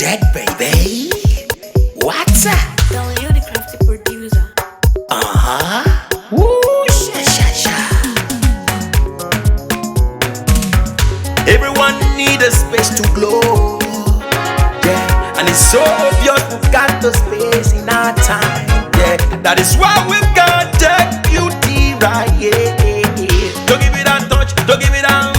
dead, baby. What's up? Don't you the crafty producer? Woo, sha. Everyone need a space to glow. Yeah, and it's so obvious we've got the space in our time. Yeah, that is why we've got that beauty right here. Don't give it that touch, don't give it that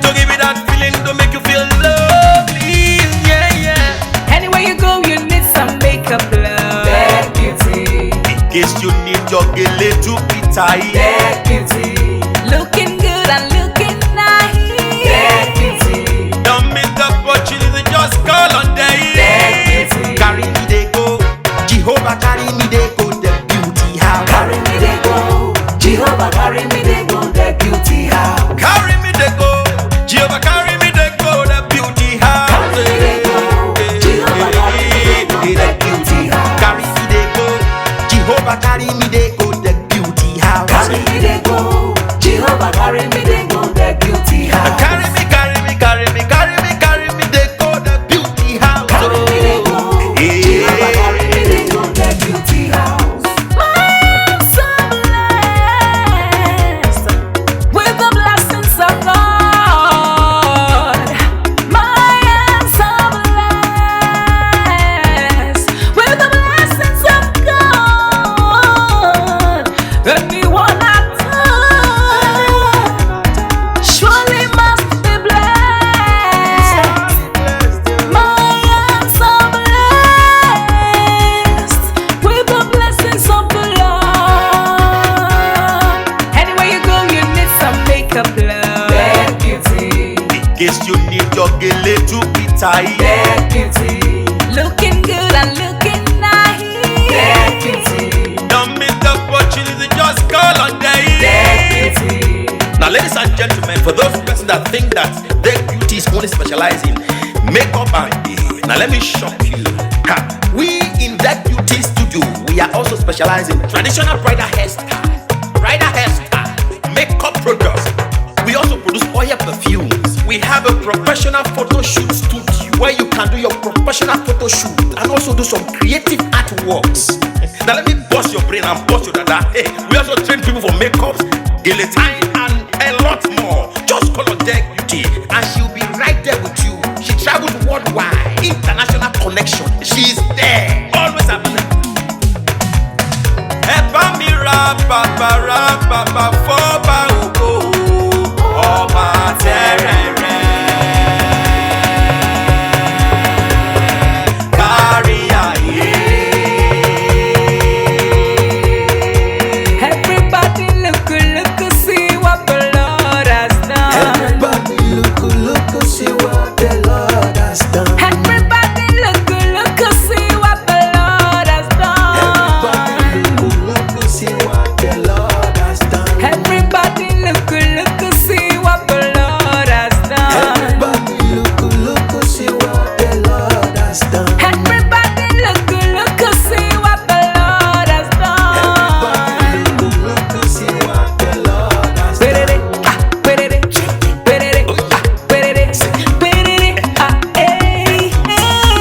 don't give it that feeling, don't make you feel lovely. Yeah. Anywhere you go, you need some makeup, love. That beauty, In case you need your gele to be tight. that beauty, Looking good and looking nice. that beauty, Don't miss the opportunity, just call on that day. beauty. Carry me they go, Jehovah carry me they go, the beauty house. Carry me they go, Jehovah carry me they go, the beauty house. Carry me they go, Jehovah carry me they go, the beauty house. Carry me they go, Jehovah carry me they go, the beauty house. Carry me they go, Jehovah carry me they go, the beauty house. Carry me they go, Jehovah carry me they go, the beauty house. Carry me they go, the beauty house. Carry me they go, Jehovah carry me they go, the beauty house. I'm so blessed with the blessings of God. I am so blessed with the blessings of God. Anyone I touch surely must be blessed. I am so blessed with the blessings of the Lord. Anywhere you go, you need some makeup, love. That beauty, In case you need your gele to be tight. that beauty, Looking good and looking nice. that beauty, Don't miss the opportunity, just call on that day. beauty. Now, ladies and gentlemen, for those persons that think that their beauty is only specialized in makeup and hair, now let me shock you. Ha, we in that beauty studio, we are also specialized in traditional bridal hairstyle, makeup products. We also produce oil perfumes. We have a professional photo shoot studio where you can do your professional photo shoot and also do some creative artworks. Now let me bust your brain and bust your dada. Hey, we also train people for makeups, guillotine, and a lot more. Just call on Deck Beauty and she'll be right there with you. She travels worldwide, international connection. She's there, always available. Papa, for